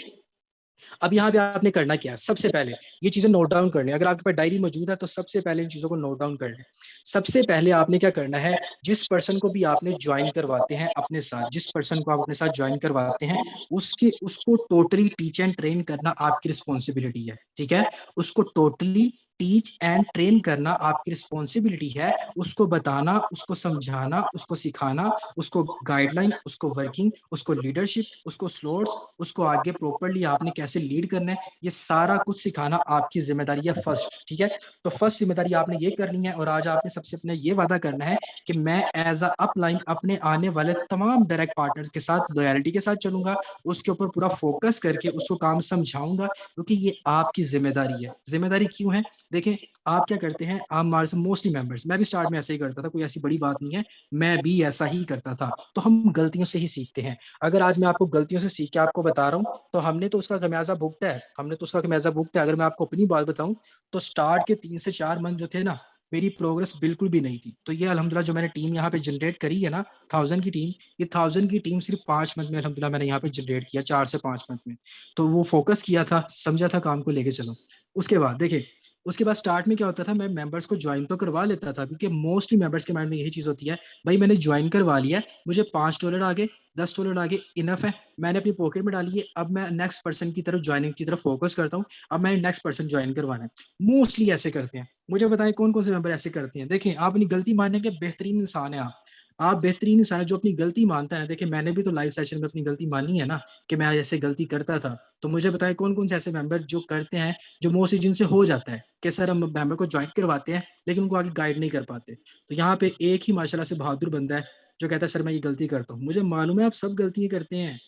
अब यहाँ पे आपने करना क्या है, सबसे पहले ये चीजें नोट डाउन करनी है। अगर आपके पास डायरी मौजूद है तो सबसे पहले इन चीजों को नोट डाउन कर लें। सबसे पहले आपने क्या करना है, जिस पर्सन को भी आपने ज्वाइन करवाते हैं अपने साथ, जिस पर्सन को आप अपने साथ ज्वाइन करवाते हैं उसको टोटली टीच एंड ट्रेन करना आपकी रिस्पॉन्सिबिलिटी है। ठीक है, उसको टोटली टीच एंड ट्रेन करना आपकी रिस्पॉन्सिबिलिटी है। उसको बताना, उसको समझाना, उसको सिखाना, उसको गाइडलाइन, उसको वर्किंग, उसको लीडरशिप, उसको स्लोट्स, उसको आगे प्रॉपरली आपने कैसे लीड करना है, ये सारा कुछ सिखाना आपकी जिम्मेदारी है फर्स्ट। ठीक है, तो फर्स्ट जिम्मेदारी आपने ये करनी है और आज आपने सबसे अपने ये वादा करना है कि मैं एज अ अपलाइन अपने आने वाले तमाम डायरेक्ट पार्टनर्स के साथ लॉयल्टी के साथ चलूंगा, उसके ऊपर पूरा फोकस करके उसको काम समझाऊंगा, क्योंकि ये आपकी जिम्मेदारी है। जिम्मेदारी क्यों है, देखें आप क्या करते हैं, आप हमारे से मोस्टली मेंबर्स, मैं भी स्टार्ट में ऐसे ही करता था, कोई ऐसी बड़ी बात नहीं है, मैं भी ऐसा ही करता था। तो हम गलतियों से ही सीखते हैं। अगर आज मैं आपको गलतियों से सीख के आपको बता रहा हूँ तो हमने तो उसका खमियाजा भुगता है, हमने तो उसका खमियाजा भुगता है। अगर मैं आपको अपनी बात बताऊं तो स्टार्ट के 3 से 4 मंथ जो थे ना, मेरी प्रोग्रेस बिल्कुल भी नहीं थी। तो ये अल्हम्दुलिल्लाह जो मैंने टीम यहाँ पे जनरेट करी है ना, 1000 की टीम, ये 1000 की टीम सिर्फ 5 मंथ में अल्हम्दुलिल्लाह मैंने यहाँ पे जनरेट किया, 4 से 5 मंथ में। तो वो फोकस किया था, समझा था काम को लेके चलो। उसके बाद देखिए, उसके बाद स्टार्ट में क्या होता था, मैं मेंबर्स को ज्वाइन तो करवा लेता था, क्योंकि मोस्टली मेंबर्स के माइंड में यही चीज होती है, भाई मैंने ज्वाइन करवा लिया है, मुझे $5 आ गए, $10 आ गए, इनफ है, मैंने अपनी पॉकेट में डाली है, अब मैं नेक्स्ट पर्सन की तरफ ज्वाइनिंग की तरफ फोकस करता हूँ, अब मैंने नेक्स्ट पर्सन ज्वाइन करवाना है। मोस्टली ऐसे करते हैं। मुझे बताएं कौन कौन से मेंबर ऐसे करते हैं। देखिए, आप अपनी गलती मानने के बेहतरीन इंसान है। आप बेहतरीन इंसान है जो अपनी गलती मानता है। देखिए, मैंने भी तो लाइव सेशन में अपनी गलती मानी है ना, कि मैं ऐसे गलती करता था। तो मुझे बताएं कौन कौन से ऐसे मेंबर जो करते हैं, जो मोस्टली जिनसे हो जाता है कि सर हम मेंबर को ज्वाइन करवाते हैं लेकिन उनको आगे गाइड नहीं कर पाते। तो यहाँ पे एक ही माशाल्लाह से बहादुर बंदा है जो कहता है सर मैं ये गलती करता हूँ। मुझे मालूम है आप सब गलतियां करते हैं,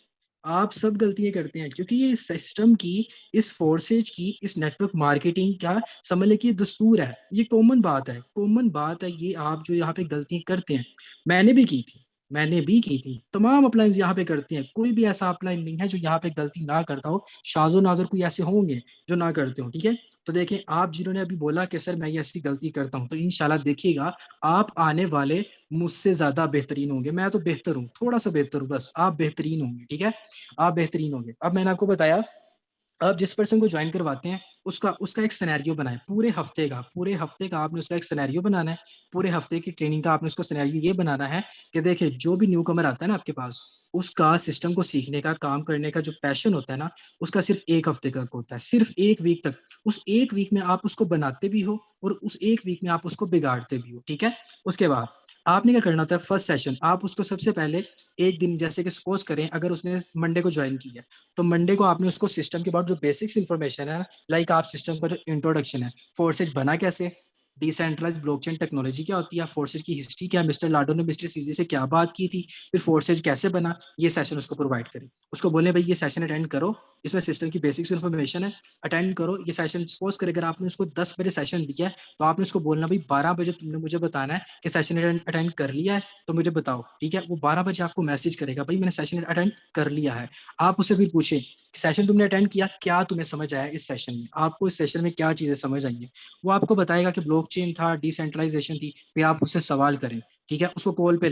आप सब गलतियां करते हैं, क्योंकि ये सिस्टम की, इस फोर्सेज की, इस नेटवर्क मार्केटिंग का समझ ले कि ये दस्तूर है, ये कॉमन बात है, कॉमन बात है। ये आप जो यहाँ पे गलतियां करते हैं, मैंने भी की थी, मैंने भी की थी, तमाम अपलाइंस यहाँ पे करते हैं, कोई भी ऐसा अपलाइन नहीं है जो यहाँ पे गलती ना करता हो। शाजो नाजर कोई ऐसे होंगे जो ना करते हो। ठीक है, तो देखें आप जिन्होंने अभी बोला कि सर मैं ये ऐसी गलती करता हूँ, तो इंशाल्लाह देखिएगा आप आने वाले मुझसे ज्यादा बेहतरीन होंगे। मैं तो बेहतर हूँ, थोड़ा सा बेहतर हूँ, बस आप बेहतरीन होंगे। ठीक है, आप बेहतरीन होंगे। अब मैंने आपको बताया आप जिस पर्सन को ज्वाइन करवाते हैं उसका उसका एक सिनेरियो बनाएं पूरे हफ्ते का आपने उसका एक सिनेरियो बनाना है। पूरे हफ्ते की ट्रेनिंग का आपने उसका सिनेरियो ये बनाना है कि देखिए जो भी न्यू कमर आता है ना आपके पास, उसका सिस्टम को सीखने का, काम करने का जो पैशन होता है ना, उसका सिर्फ एक हफ्ते का होता है, सिर्फ एक वीक तक। उस एक वीक में आप उसको बनाते भी हो और उस एक वीक में आप उसको बिगाड़ते भी हो, ठीक है। उसके बाद आपने क्या करना होता है, फर्स्ट सेशन आप उसको सबसे पहले एक दिन, जैसे कि सपोज करें अगर उसने मंडे को ज्वाइन किया, तो मंडे को आपने उसको सिस्टम के बाद जो बेसिक्स इन्फॉर्मेशन है, लाइक आप सिस्टम का जो इंट्रोडक्शन है, फोर्सेज बना कैसे, डिसेंट्रलाइज ब्लॉकचेन टेक्नोलॉजी क्या होती है, फोर्सेज की हिस्ट्री क्या, मिस्टर लाडो ने मिस्टर सीजी से क्या बात की थी, फिर फोर्सेज कैसे बना, ये सेशन उसको प्रोवाइड करें। उसको बोले भाई ये सेशन अटेंड करो, इसमें सिस्टम की बेसिक्स इन्फॉर्मेशन है, अटेंड करो ये सेशन। सपोज करें अगर आपने उसको 10 बजे सेशन दिया है, तो आपने उसको बोलना भाई 12 बजे तुमने मुझे बताना है कि सेशन अटेंड कर लिया है, तो मुझे बताओ, ठीक है। वो 12 बजे आपको मैसेज करेगा भाई मैंने सेशन अटेंड कर लिया है। आप उससे फिर पूछे सेशन तुमने अटेंड किया, क्या तुम्हें समझ आया इस सेशन में, आपको इस सेशन में क्या चीजें समझ आई है। वो आपको बताएगा कि ब्लॉकचेन था, डिसेंट्रलाइजेशन थी, फिर आप उससे सवाल करें, ठीक है। उसको कॉल पे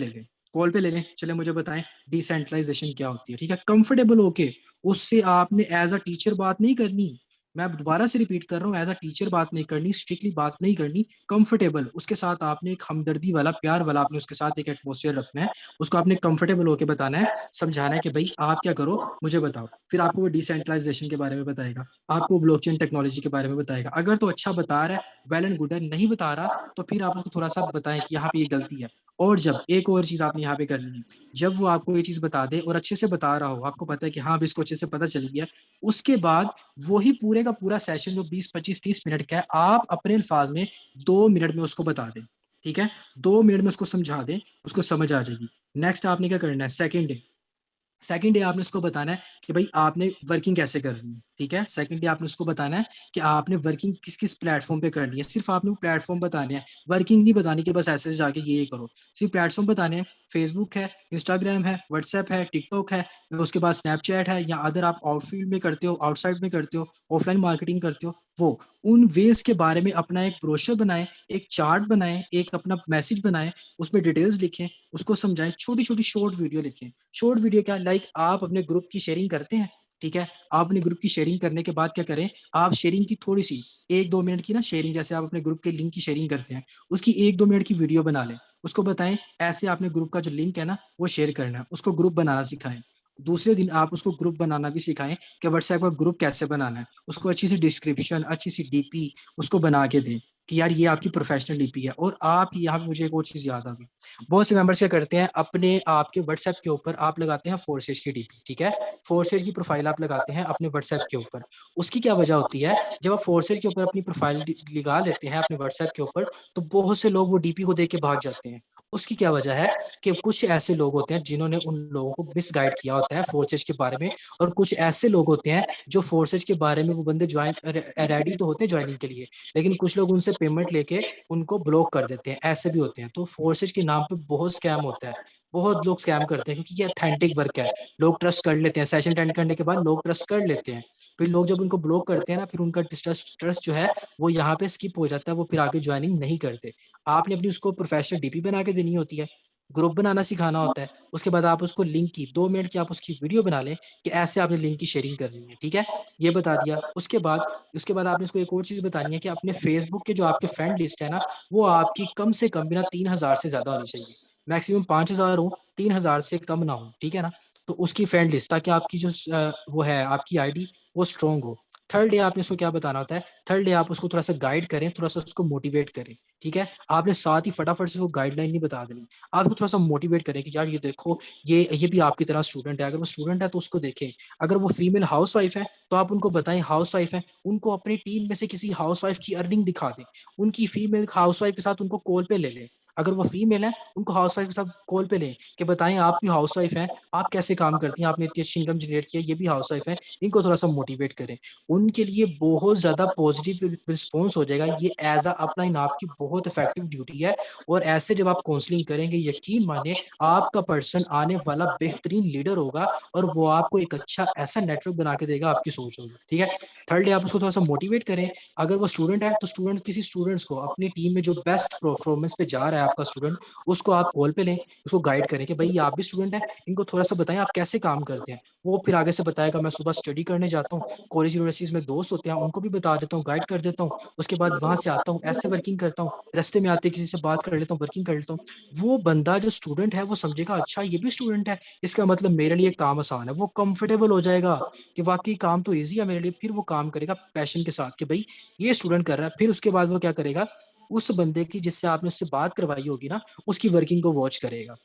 ले लें, चले मुझे बताएं डिसेंट्रलाइजेशन क्या होती है, ठीक है। कंफर्टेबल होके उससे आपने एज अ टीचर बात नहीं करनी, मैं दोबारा से रिपीट कर रहा हूँ, एज अ टीचर बात नहीं करनी, स्ट्रिक्टली बात नहीं करनी, कंफर्टेबल उसके साथ आपने एक हमदर्दी वाला, प्यार वाला आपने उसके साथ एक एटमोसफियर रखना है। उसको आपने कंफर्टेबल होकर बताना है, समझाना है कि भाई आप क्या करो मुझे बताओ। फिर आपको वो डिसेंट्रलाइजेशन के बारे में बताएगा, आपको ब्लॉकचेन टेक्नोलॉजी के बारे में बताएगा। अगर तो अच्छा बता रहा है वेल एंड गुड है, नहीं बता रहा तो फिर आप उसको थोड़ा सा बताएं कि यहाँ पे ये गलती है। और जब एक और चीज आपने यहाँ पे करनी है, जब वो आपको ये चीज बता दे और अच्छे से बता रहा हो, आपको पता है कि हाँ भी इसको अच्छे से पता चल गया, उसके बाद वही पूरे का पूरा सेशन जो 20 25 30 मिनट का है, आप अपने अल्फाज में 2 मिनट में उसको बता दें, ठीक है। 2 मिनट में उसको समझा दें, उसको समझ आ जाएगी। नेक्स्ट आपने क्या करना है, सेकंड डे आपने उसको बताना है कि भाई आपने वर्किंग कैसे करनी है, ठीक है। सेकंड डे आपने उसको बताना है कि आपने वर्किंग किस किस प्लेटफॉर्म पे करनी है, सिर्फ आपने वो प्लेटफॉर्म बताने हैं, वर्किंग नहीं बतानी कि बस ऐसे जाके ये करो। सिर्फ प्लेटफॉर्म बताने हैं, फेसबुक है, इंस्टाग्राम है, व्हाट्सएप है, टिकटॉक है, उसके बाद स्नैपचैट है, या अदर आप आउटफील्ड में करते हो, आउटसाइड में करते हो, ऑफलाइन मार्केटिंग करते हो, वो उन वेज के बारे में अपना एक ब्रोशर बनाए, एक चार्ट बनाए, एक अपना मैसेज बनाए, उसमें डिटेल्स लिखें, उसको समझाएं, छोटी छोटी शॉर्ट वीडियो लिखें। शॉर्ट वीडियो क्या, लाइक आप अपने ग्रुप की शेयरिंग करते हैं, ठीक है। आप अपने ग्रुप की शेयरिंग करने के बाद क्या करें, आप शेयरिंग की थोड़ी सी 1 2 मिनट की ना शेयरिंग, जैसे आप अपने ग्रुप के लिंक की शेयरिंग करते हैं, उसकी 1 2 मिनट की वीडियो बना लें। उसको बताएं ऐसे आपने ग्रुप का जो लिंक है ना वो शेयर करना है, उसको ग्रुप बनाना सिखाएं। दूसरे दिन आप उसको ग्रुप बनाना भी सिखाएं कि व्हाट्सएप का ग्रुप कैसे बनाना है, उसको अच्छी सी डिस्क्रिप्शन, अच्छी सी डीपी उसको बना के दें कि यार ये आपकी प्रोफेशनल डीपी है। और आप यहाँ पे मुझे एक और चीज याद आ गई, बहुत से मेंबर्स क्या करते हैं, अपने आपके व्हाट्सएप के ऊपर आप लगाते हैं फोर्सेज की डीपी, ठीक है। फोर्सेज की प्रोफाइल आप लगाते हैं अपने व्हाट्सएप के ऊपर। उसकी क्या वजह होती है, जब आप फोर्सेज के ऊपर अपनी प्रोफाइल लगा लेते हैं अपने व्हाट्सएप के ऊपर, तो बहुत से लोग वो डीपी को देख के भाग जाते हैं। उसकी क्या वजह है कि कुछ ऐसे लोग होते हैं जिन्होंने उन लोगों को मिसगाइड किया होता है फोर्सेज के बारे में, और कुछ ऐसे लोग होते हैं जो फोर्सेज के बारे में, वो बंदे ज्वाइन रेडी तो होते हैं ज्वाइनिंग के लिए, लेकिन कुछ लोग उनसे पेमेंट लेके उनको ब्लॉक कर देते हैं, ऐसे भी होते हैं। तो फोर्सेज के नाम पे बहुत स्कैम होता है, बहुत लोग स्कैम करते हैं, क्योंकि ये अथेंटिक वर्क है। लोग ट्रस्ट कर लेते हैं, सेशन अटेंड करने के बाद लोग ट्रस्ट कर लेते हैं। फिर लोग जब उनको ब्लॉक करते हैं ना, फिर उनका ट्रस्ट जो है वो यहाँ पे स्किप हो जाता है, वो फिर आगे ज्वाइनिंग नहीं करते। आपने अपनी उसको प्रोफेशनल डीपी बना के देनी होती है, ग्रुप बनाना सिखाना होता है, उसके बाद आप उसको लिंक की 2 मिनट की आप उसकी वीडियो बना लें कि ऐसे आपने लिंक की शेयरिंग करनी है, ठीक है। ये बता दिया। उसके बाद आपने उसको एक और चीज बतानी है कि अपने फेसबुक के जो आपके फ्रेंड लिस्ट है ना, वो आपकी कम से कम बिना 3,000 से ज्यादा होनी चाहिए। मैक्सिमम 5,000 हो, 3,000 से कम ना हो, ठीक है ना। तो उसकी फ्रेंड लिस्ट, ताकि आपकी जो वो है आपकी आईडी, वो स्ट्रॉन्ग हो। थर्ड डे आपने उसको क्या बताना होता है, थर्ड डे आप उसको थोड़ा सा गाइड करें, थोड़ा सा उसको मोटिवेट करें, ठीक है। आपने साथ ही फटाफट से उसको गाइडलाइन नहीं बता देनी, आप उसको थोड़ा सा मोटिवेट करें कि यार ये देखो, ये भी आपकी तरह स्टूडेंट है, अगर वो स्टूडेंट है तो उसको देखें। अगर वो फीमेल हाउस वाइफ है तो आप उनको बताएं हाउस वाइफ है, उनको अपनी टीम में से किसी हाउस वाइफ की अर्निंग दिखा दें, उनकी फीमेल हाउस वाइफ के साथ उनको कॉल पे ले लें। अगर वो फीमेल है उनको हाउस वाइफ के साथ कॉल पे लें कि बताएं आप भी हाउस वाइफ है, आप कैसे काम करती हैं, आपने इतनी अच्छी इनकम जनरेट की है, ये भी हाउस वाइफ है, इनको थोड़ा सा मोटिवेट करें। उनके लिए बहुत ज्यादा पॉजिटिव रिस्पॉन्स हो जाएगा, ये एज अ अपना इन आपकी बहुत इफेक्टिव ड्यूटी है। और ऐसे जब आप काउंसलिंग करेंगे, यकीन माने आपका पर्सन आने वाला बेहतरीन लीडर होगा, और वो आपको एक अच्छा ऐसा नेटवर्क बना के देगा, आपकी सोच होगी, ठीक है। थर्ड डे आप उसको थोड़ा सा मोटिवेट करें। अगर वो स्टूडेंट है तो किसी स्टूडेंट्स को अपनी टीम में जो बेस्ट परफॉर्मेंस पे जा रहा है आपका स्टूडेंट, उसको आप कॉल पे लें, उसको गाइड करें कि भाई ये आप भी स्टूडेंट हैं, इनको थोड़ा सा बताएं आप कैसे काम करते हैं। वो फिर आगे से बताएगा, मैं सुबह स्टडी करने जाता हूँ, कॉलेज यूनिवर्सिटीज में दोस्त होते हैं उनको भी बता देता हूँ, गाइड कर देता हूँ, उसके बाद वहां से आता हूँ, ऐसे वर्किंग करता हूँ, रास्ते में आते किसी से बात कर लेता हूँ, वर्किंग कर लेता हूँ। वो बंदा जो स्टूडेंट है वो समझेगा अच्छा ये भी स्टूडेंट है, इसका मतलब मेरे लिए काम आसान है, वो कंफर्टेबल हो जाएगा कि वाकई काम तो ईजी है मेरे लिए, फिर वो काम करेगा पैशन के साथ कि भाई ये स्टूडेंट कर रहा है। फिर उसके बाद वो क्या करेगा, उस बंदे की जिससे आपने उससे बात करवाई होगी ना, उसकी वर्किंग को वॉच करेगा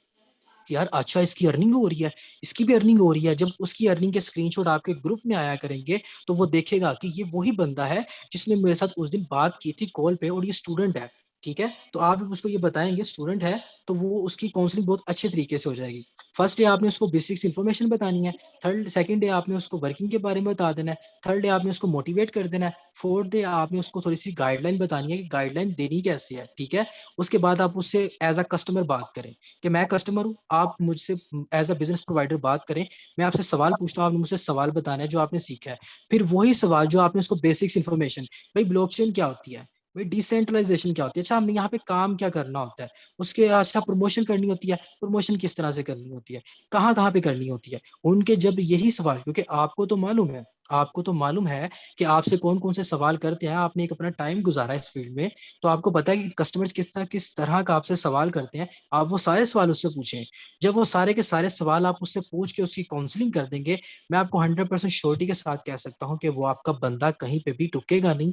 कि यार अच्छा इसकी अर्निंग हो रही है, इसकी भी अर्निंग हो रही है। जब उसकी अर्निंग के स्क्रीनशॉट आपके ग्रुप में आया करेंगे तो वो देखेगा कि ये वही बंदा है जिसने मेरे साथ उस दिन बात की थी कॉल पे, और ये स्टूडेंट है। ठीक है, तो आप उसको ये बताएंगे स्टूडेंट है, तो वो उसकी काउंसलिंग बहुत अच्छे तरीके से हो जाएगी। फर्स्ट डे आपने उसको बेसिक्स इन्फॉर्मेशन बतानी है, थर्ड सेकंड डे आपने उसको वर्किंग के बारे में बता देना है, थर्ड डे आपने उसको मोटिवेट कर देना है, फोर्थ डे आपने उसको थोड़ी सी गाइडलाइन बतानी है कि गाइडलाइन देनी कैसे है। ठीक है, उसके बाद आप उससे एज अ कस्टमर बात करें कि मैं कस्टमर हूँ, आप मुझसे एज अ बिजनेस प्रोवाइडर बात करें, मैं आपसे सवाल पूछता हूँ, आपने मुझसे सवाल बताना है जो आपने सीखा है। फिर वही सवाल जो आपने उसको बेसिक्स इन्फॉर्मेशन, भाई ब्लॉकचेन क्या होती है, भाई डिसेंट्रलाइजेशन क्या होती है, अच्छा हमने यहाँ पे काम क्या करना होता है, उसके अच्छा प्रमोशन करनी होती है, प्रमोशन किस तरह से करनी होती है, कहाँ कहाँ पे करनी होती है। उनके जब यही सवाल, क्योंकि आपको तो मालूम है कि आपसे कौन कौन से सवाल करते हैं, आपने एक अपना टाइम गुजारा है इस फील्ड में, तो आपको पता है कि कस्टमर्स किस तरह का आपसे सवाल करते हैं। आप वो सारे सवाल उससे पूछें। जब वो सारे के सारे सवाल आप उससे पूछ के उसकी काउंसलिंग कर देंगे, मैं आपको 100% श्योरिटी के साथ कह सकता हूँ कि वो आपका बंदा कहीं पे भी टुकेगा नहीं,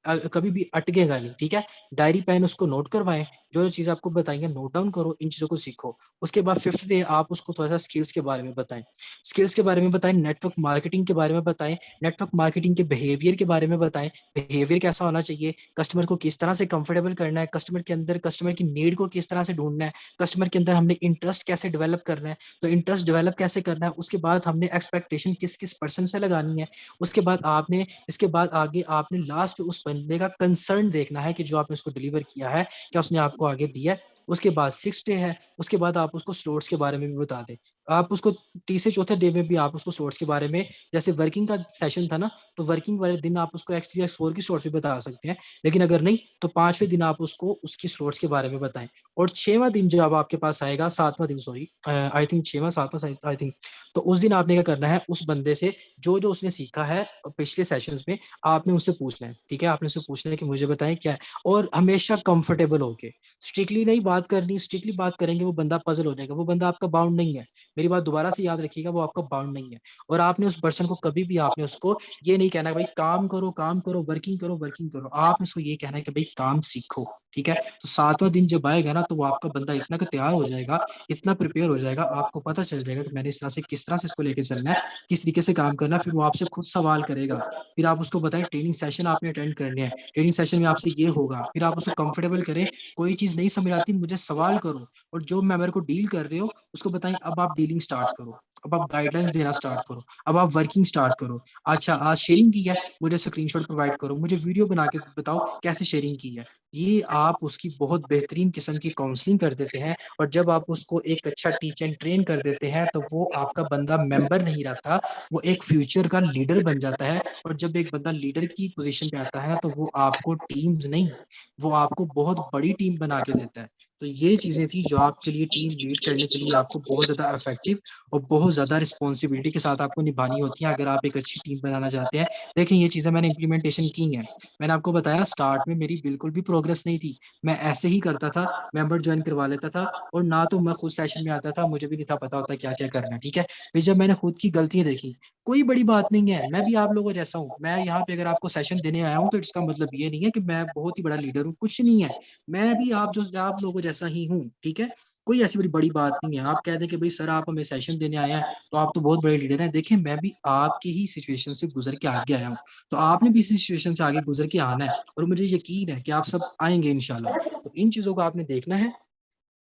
कभी भी अटकेगा नहीं। ठीक है, डायरी पेन उसको नोट करवाएं, जो जो चीज आपको बताएंगे नोट डाउन करो, इन चीजों को सीखो। उसके बाद फिफ्थ डे आप उसको थोड़ा सा स्किल्स के बारे में बताएं, स्किल्स के बारे में बताएं, नेटवर्क मार्केटिंग के बारे में बताएं, नेटवर्क मार्केटिंग के बिहेवियर के बारे में बताएं, बिहेवियर कैसा होना चाहिए, कस्टमर को किस तरह से कंफर्टेबल करना है, कस्टमर के अंदर कस्टमर की नीड को किस तरह से ढूंढना है, कस्टमर के अंदर हमने इंटरेस्ट कैसे डेवलप करना है, तो इंटरेस्ट डेवलप कैसे करना है, उसके बाद हमने एक्सपेक्टेशन किस किस पर्सन से लगानी है। उसके बाद आपने इसके बाद आगे आपने लास्ट पे उस बंदे का कंसर्न देखना है कि जो आपने उसको डिलीवर किया है क्या उसने आपको आगे दिया है। उसके बाद 6 डे है, उसके बाद आप उसको स्लोट्स के बारे में भी बता दें। आप उसको तीसरे चौथे डे में भी आप उसको स्लोट्स के बारे में, जैसे वर्किंग का सेशन था ना, तो वर्किंग वाले दिन आप उसको X3 X4 की स्लोट्स भी बता सकते हैं, लेकिन अगर नहीं तो पांचवें दिन आप उसको उसकी स्लोट्स के बारे में बताएं। और छठवां दिन जब आपके पास आएगा, सातवां दिन सॉरी, आई थिंक छठवां सातवां आई थिंक, तो उस दिन आपने क्या करना है, उस बंदे से जो जो उसने सीखा है पिछले सेशंस में आपने उससे पूछना है। ठीक है, आपने उससे पूछना है कि मुझे बताएं क्या है, और हमेशा कंफर्टेबल होके, स्ट्रिक्टली नहीं बात करनी, स्ट्रिक्टली बात करेंगे वो बंदा पजल हो जाएगा, वो बंदा आपका बाउंड नहीं है। मेरी बात दोबारा से याद रखिएगा, वो आपका बाउंड नहीं है। और आपने उस पर्सन को कभी भी आपने उसको ये नहीं कहना भाई काम करो वर्किंग करो, आपने उसको ये कहना है कि भाई काम सीखो। ठीक है, तो सातवां दिन जब आएगा ना, तो वो आपका बंदा इतना का तैयार हो जाएगा, इतना प्रिपेयर हो जाएगा, आपको पता चल जाएगा कि मैंने इस तरह से किस तरह से इसको लेके चलना है, किस तरीके से काम करना है। फिर वो आपसे खुद सवाल करेगा, फिर आप उसको बताएं ट्रेनिंग सेशन आपने अटेंड करने हैं, ट्रेनिंग सेशन में आपसे ये होगा, फिर आप उसको कंफर्टेबल करें, कोई चीज नहीं समझ आती मुझे सवाल करो, और जो मेंबर को डील कर रहे हो उसको बताएं अब आप डीलिंग स्टार्ट करो, अब आप गाइडलाइन देना स्टार्ट करो, अब आप वर्किंग स्टार्ट करो। अच्छा आज शेयरिंग की है, मुझे स्क्रीनशॉट प्रोवाइड करो, मुझे वीडियो बना के बताओ कैसे शेयरिंग की है। ये आप उसकी बहुत बेहतरीन किस्म की काउंसलिंग कर देते हैं, और जब आप उसको एक अच्छा टीच एंड ट्रेन कर देते हैं तो वो आपका बंदा मेंबर नहीं रहता, वो एक फ्यूचर का लीडर बन जाता है। और जब एक बंदा लीडर की पोजीशन पे आता है ना, तो वो आपको टीम्स नहीं, वो आपको बहुत बड़ी टीम बना के देता है। तो ये चीजें थी जो आपके लिए टीम लीड करने के लिए आपको बहुत ज्यादा इफेक्टिव और बहुत ज्यादा रिस्पॉन्सिबिलिटी के साथ आपको निभानी होती है अगर आप एक अच्छी टीम बनाना चाहते हैं। लेकिन ये चीजें मैंने इंप्लीमेंटेशन की हैं। मैंने आपको बताया स्टार्ट में मेरी बिल्कुल भी प्रोग्रेस नहीं थी, मैं ऐसे ही करता था, मेंबर ज्वाइन करवा लेता था, और ना तो मैं खुद सेशन में आता था, मुझे भी नहीं था पता होता क्या क्या करना है। ठीक है, फिर जब मैंने खुद की गलतियां देखी, कोई बड़ी बात नहीं है, मैं भी आप लोगों जैसा हूँ, मैं यहाँ पे अगर आपको सेशन देने आया हूँ तो इसका मतलब ये नहीं है कि मैं बहुत ही बड़ा लीडर हूँ, कुछ नहीं है। मैं भी आप लोगों जैसा ही हूँ। ठीक है, कोई ऐसी बड़ी बात नहीं है। आप कह दें कि भाई सर आप हमें सेशन देने आए हैं तो आप तो बहुत बड़े लीडर हैं, देखिए मैं भी आपके ही सिचुएशन से गुजर के आगे आया हूँ, तो आपने भी इसी सिचुएशन से आगे गुजर के आना है, और मुझे यकीन है कि आप सब आएंगे इंशाल्लाह। तो इन चीजों को आपने देखना है,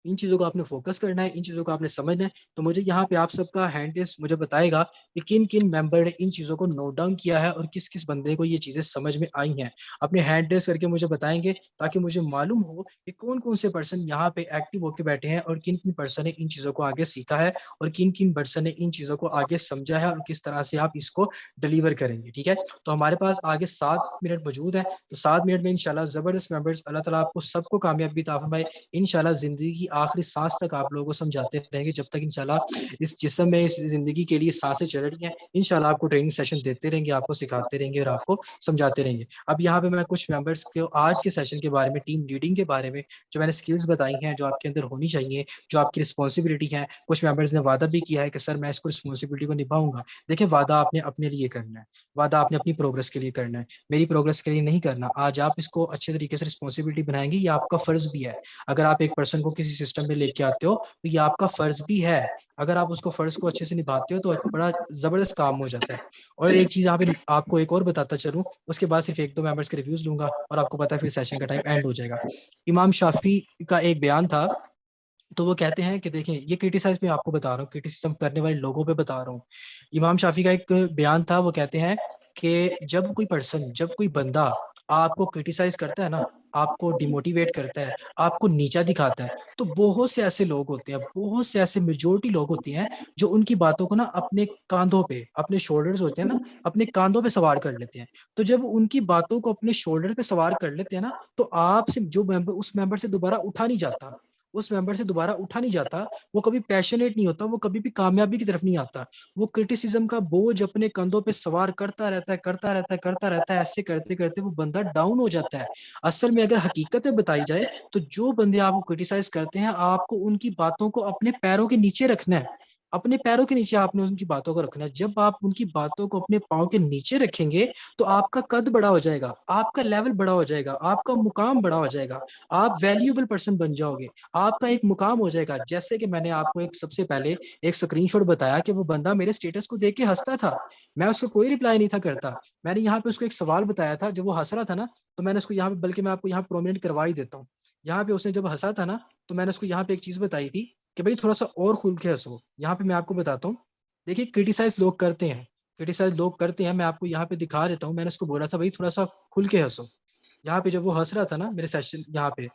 इन चीज़ों को आपने फोकस करना है, इन चीज़ों को आपने समझना है। तो मुझे यहाँ पे आप सबका हैंड टेस्ट मुझे बताएगा कि किन किन मेंबर ने इन चीज़ों को नोट डाउन किया है और किस किस बंदे को ये चीज़ें समझ में आई हैं। अपने हैंड टेस्ट करके मुझे बताएंगे ताकि मुझे मालूम हो कि कौन कौन से पर्सन यहाँ पे एक्टिव होकर बैठे हैं और किन किन पर्सन ने इन चीज़ों को आगे सीखा है और किन किन पर्सन ने इन चीज़ों को आगे समझा है और किस तरह से आप इसको डिलीवर करेंगे। ठीक है, तो हमारे पास आगे 7 मिनट मौजूद है। तो 7 मिनट में इंशाल्लाह जबरदस्त मेंबर्स, अल्लाह ताला आपको सबको कामयाबी अता फरमाए। इंशाल्लाह जिंदगी की आखिरी सांस तक आप लोगों को समझाते रहेंगे, जब तक इंशाल्लाह इस जिस्म में इस जिंदगी के लिए सांसें चल रही हैं। इंशाल्लाह आपको ट्रेनिंग सेशन देते रहेंगे, आपको सिखाते रहेंगे और आपको समझाते रहेंगे। अब यहाँ पे मैं कुछ मेंबर्स को आज के सेशन के बारे में, टीम लीडिंग के बारे में, जो मैंने स्किल्स बताई हैं जो आपके अंदर होनी चाहिए, जो आपकी रिस्पॉन्सिबिलिटी है। कुछ मेंबर्स ने वादा भी किया है कि सर मैं इसको रिस्पॉन्सिबिलिटी को निभाऊंगा। देखिए, वादा आपने अपने लिए करना है, वादा आपने अपनी प्रोग्रेस के लिए करना है, मेरी प्रोग्रेस के लिए नहीं करना। आज आप इसको अच्छे तरीके से रिस्पॉन्सिबिलिटी बनाएंगे, ये आपका फर्ज भी है। अगर आप एक पर्सन को किसी सिस्टम में लेके आते हो तो ये आपका फर्ज भी है। अगर आप उसको फर्ज को अच्छे से निभाते हो तो बड़ा जबरदस्त काम हो जाता है। और एक चीज यहाँ पे आपको एक और बताता चलूं, उसके बाद सिर्फ एक दो मेंबर्स के रिव्यूज लूंगा और आपको पता है फिर सेशन का टाइम एंड हो जाएगा। इमाम शाफी का एक बयान था, तो वो कहते हैं कि देखें, ये क्रिटिसाइज मैं आपको बता रहा हूँ, क्रिटिसिज्म करने वाले लोगों पे बता रहा हूँ। इमाम शाफी का एक बयान था, वो कहते हैं कि जब कोई पर्सन, जब कोई बंदा आपको क्रिटिसाइज करता है ना, आपको डिमोटिवेट करता है, आपको नीचा दिखाता है, तो बहुत से ऐसे लोग होते हैं, बहुत से ऐसे मेजोरिटी लोग होते हैं जो उनकी बातों को ना अपने कांधों पे, अपने शोल्डर्स होते हैं ना, अपने कांधों पे सवार कर लेते हैं। तो जब उनकी बातों को अपने शोल्डर पे सवार कर लेते हैं ना, तो आपसे जो मेंबर, उस मेंबर से दोबारा उठा नहीं जाता, उस मेंबर से दोबारा उठा नहीं जाता। वो कभी पैशनेट नहीं होता, वो कभी भी कामयाबी की तरफ नहीं आता। वो क्रिटिसिज्म का बोझ अपने कंधों पे सवार करता रहता है, करता रहता है, करता रहता है। ऐसे करते करते वो बंदा डाउन हो जाता है। असल में अगर हकीकत में बताई जाए तो जो बंदे आपको क्रिटिसाइज करते हैं, आपको उनकी बातों को अपने पैरों के नीचे रखना है। अपने पैरों के नीचे आपने उनकी बातों को रखना है। जब आप उनकी बातों को अपने पाँव के नीचे रखेंगे तो आपका कद बड़ा हो जाएगा, आपका लेवल बड़ा हो जाएगा, आपका मुकाम बड़ा हो जाएगा, आप वैल्यूएबल पर्सन बन जाओगे, आपका एक मुकाम हो जाएगा। जैसे कि मैंने आपको एक सबसे पहले एक स्क्रीनशॉट बताया कि वो बंदा मेरे स्टेटस को देख के हंसता था, मैं उसको कोई रिप्लाई नहीं था करता। मैंने यहाँ पे उसको एक सवाल बताया था, जब वो हंस रहा था ना, तो मैंने उसको यहाँ पे, बल्कि मैं आपको यहाँ प्रोमिनेंट करवा ही देता हूँ। यहाँ पे उसने जब हंसा था ना, तो मैंने उसको यहाँ पे एक चीज बताई थी कि भाई थोड़ा सा और खुल के हंसो। यहाँ पे मैं आपको बताता हूँ, देखिए क्रिटिसाइज लोग करते हैं, क्रिटिसाइज लोग करते हैं, मैं आपको यहाँ पे दिखा देता हूँ। मैंने उसको बोला था भाई थोड़ा सा खुल के हंसो। यहाँ पे जब वो हंस रहा था ना मेरे सेशन यहाँ पे,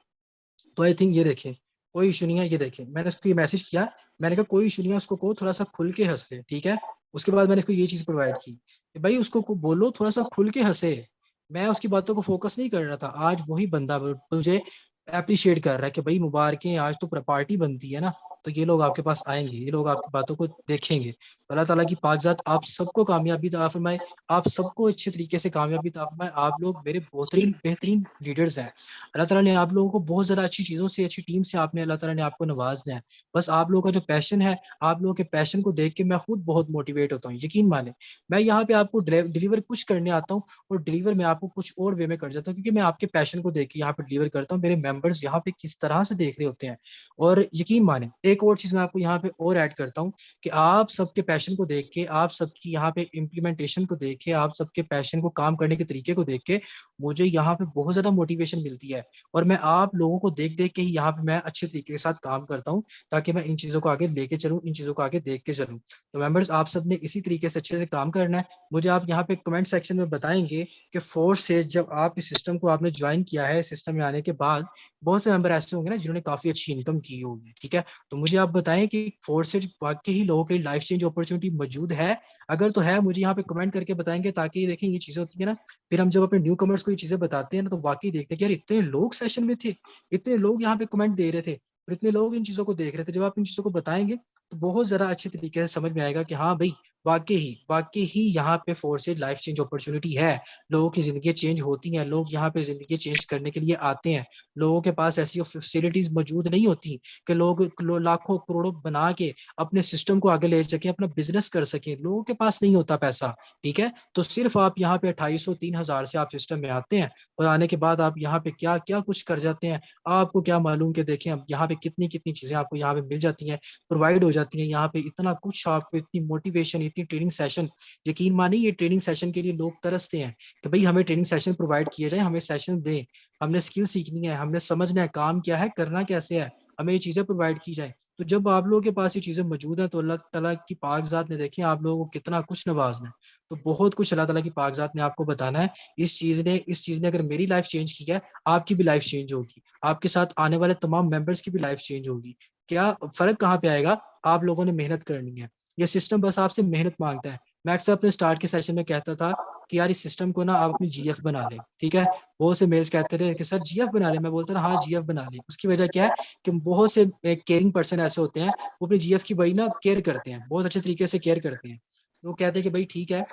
तो आई थिंक ये देखें, कोई इशू नहीं है, ये देखें, मैंने उसको ये मैसेज किया, मैंने कहा कोई इशू नहीं है, उसको कहो थोड़ा सा खुल के हंस ले, ठीक है। उसके बाद मैंने उसको ये चीज प्रोवाइड की कि भाई उसको बोलो थोड़ा सा खुल के हंसे। मैं उसकी बातों को फोकस नहीं कर रहा था। आज वही बंदा मुझे अप्रिशिएट कर रहा है कि भाई मुबारकें, आज तो पार्टी बनती है ना, तो ये लोग आपके पास आएंगे, ये लोग आपकी बातों को देखेंगे। तो अल्लाह ताला की पाकज़ात आप सबको कामयाबी अता फरमाए, आप सबको अच्छे तरीके से कामयाबी अता फरमाए। आप लोग मेरे बेहतरीन बेहतरीन लीडर्स हैं। अल्लाह ताला ने आप लोगों को बहुत ज़्यादा अच्छी चीज़ों से, अच्छी टीम से आपने, अल्लाह ताला ने आपको नवाजना है। बस आप लोगों का जो पैशन है, आप लोगों के पैशन को देख के मैं खुद बहुत मोटिवेट होता हूँ, यकीन माने। मैं यहाँ पे आपको डिलीवर कुछ करने आता हूँ और डिलीवर मैं आपको कुछ और वे में कर जाता हूँ, क्योंकि मैं आपके पैशन को देख के यहाँ पे डिलीवर करता हूँ। मेरे मेंबर्स यहाँ पे किस तरह से देख रहे होते हैं। और यकीन माने, एक और चीज़ मैं आपको यहाँ पे और ऐड करता हूँ कि आप सबके पैशन को देख के, आप सबकी यहाँ पे इम्प्लीमेंटेशन को देख के, आप सबके पैशन को काम करने के तरीके को देख के मुझे यहाँ पे बहुत ज्यादा मोटिवेशन मिलती है। और मैं आप लोगों को देख देख के ही यहाँ पे मैं अच्छे तरीके के साथ काम करता हूँ, ताकि मैं इन चीजों को आगे लेके चलूँ, इन चीजों को आगे देख के चलूँ। तो मेंबर्स, आप सब ने इसी तरीके से अच्छे से काम करना है। मुझे आप यहाँ पे कमेंट सेक्शन में बताएंगे कि फोर्स से जब आप इस सिस्टम को आपने ज्वाइन किया है, सिस्टम में आने के बाद बहुत से मेंबर ऐसे होंगे ना जिन्होंने काफी अच्छी इनकम की होगी, ठीक है। तो मुझे आप बताएं कि फोर्स से वाकई ही लोगों के लाइफ चेंज अपॉर्चुनिटी मौजूद है। अगर तो है, मुझे यहाँ पे कमेंट करके बताएंगे, ताकि देखें ये चीजें होती है ना, फिर हम जब अपने न्यू कमर्स को ये चीजें बताते हैं ना, तो वाकई देखते हैं कि यार इतने लोग सेशन में थे, इतने लोग यहाँ पे कमेंट दे रहे थे और इतने लोग इन चीजों को देख रहे थे। जब आप इन चीजों को बताएंगे तो बहुत ज्यादा अच्छे तरीके से समझ में आएगा कि हाँ भाई, वाकई ही यहाँ पे फोर्स से लाइफ चेंज अपॉर्चुनिटी है। लोगों की जिंदगी चेंज होती हैं, लोग यहाँ पे जिंदगी चेंज करने के लिए आते हैं। लोगों के पास ऐसी फैसिलिटीज मौजूद नहीं होती कि लाखों करोड़ों बना के अपने सिस्टम को आगे ले सके, अपना बिजनेस कर सके। लोगों के पास नहीं होता पैसा, ठीक है। तो सिर्फ आप यहाँ पे 2,500-3,000 से आप सिस्टम में आते हैं और आने के बाद आप यहाँ पे क्या क्या कुछ कर जाते हैं, आपको क्या मालूम। कि देखें अब यहाँ पे कितनी कितनी चीजें आपको यहाँ पे मिल जाती हैं, प्रोवाइड हो जाती हैं। यहाँ पे इतना कुछ आपको, इतनी मोटिवेशन, इतनी ट्रेनिंग सेशन, यकीन मानिए ये ट्रेनिंग सेशन के लिए लोग तरसते हैं कि भाई हमें ट्रेनिंग सेशन प्रोवाइड किए जाए, हमें सेशन दें। हमने स्किल सीखनी है, हमने समझना है काम क्या है, करना कैसे है। हमें ये चीज़ें प्रोवाइड की जाए। तो जब आप लोगों के पास ये चीज़ें मौजूद हैं तो अल्लाह ताला की पाक ज़ात ने देखें आप लोगों को कितना कुछ नवाजना है। तो बहुत कुछ अल्लाह ताला की पाक ज़ात ने आपको बताना है। इस चीज़ ने अगर मेरी लाइफ चेंज की है, आपकी भी लाइफ चेंज होगी। आपके साथ आने वाले तमाम मेंबर्स की भी लाइफ चेंज होगी। क्या फ़र्क कहाँ पे आएगा? आप लोगों ने मेहनत करनी है। ये सिस्टम बस आपसे मेहनत माँगता है। मैं अक्सर अपने स्टार्ट के सेशन में कहता था कि यार इस सिस्टम को ना आप अपनी जीएफ बना लें, ठीक है? बहुत से मेल्स कहते थे कि सर जीएफ बना लें, मैं बोलता था हाँ जीएफ बना लें। उसकी वजह क्या है कि बहुत से केयरिंग पर्सन ऐसे होते हैं, वो अपनी जीएफ की बड़ी ना केयर करते हैं, बहुत अच्छे तरीके से केयर करते हैं। तो वो कहते हैं कि भाई ठीक है,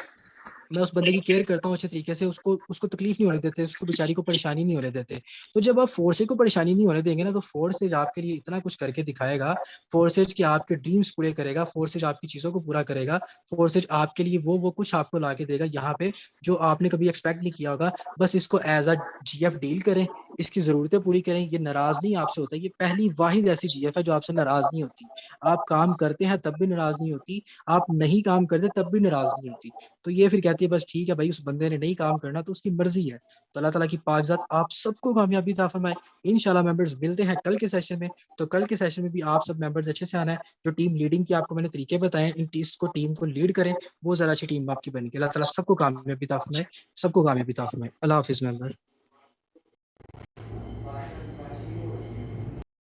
मैं उस बंदे की केयर करता हूँ अच्छे तरीके से, उसको उसको तकलीफ नहीं होने देते, उसको बेचारी को परेशानी नहीं होने देते। तो जब आप फोर्सेज को परेशानी नहीं होने देंगे ना, तो फोर्सेज आपके लिए इतना कुछ करके दिखाएगा, फोर्सेज की आपके ड्रीम्स पूरे करेगा, फोर्सेज आपकी चीज़ों को पूरा करेगा, फोर्सेज आपके लिए वो कुछ आपको ला के देगा यहाँ पे जो आपने कभी एक्सपेक्ट नहीं किया होगा। बस इसको एज अ जीएफ डील करें, इसकी ज़रूरतें पूरी करें। ये नाराज़ नहीं आपसे होता, ये पहली वाहिद ऐसी जीएफ है जो आपसे नाराज़ नहीं होती। आप काम करते हैं तब भी नाराज़ नहीं होती, आप नहीं काम करते तब भी नाराज़ नहीं होती। तो ये फिर कहती है बस ठीक है भाई, उस बंदे ने नहीं काम करना तो उसकी मर्जी है। तो अल्लाह ताला की पाक ज़ात आप सबको कामयाबी अता फरमाए। इंशाल्लाह मेंबर्स मिलते हैं कल के सेशन में। तो कल के सेशन में भी आप सब मेंबर्स अच्छे से आना है। जो टीम लीडिंग की आपको मैंने तरीके बताए हैं, इसको टीम को लीड करें, वो ज़रा अच्छी टीम आपकी बनेगी। अल्लाह ताला सबको कामयाबी अता फरमाए, सबको कामयाबी अता फरमाए। अल्लाह हाफिज़ मेंबर।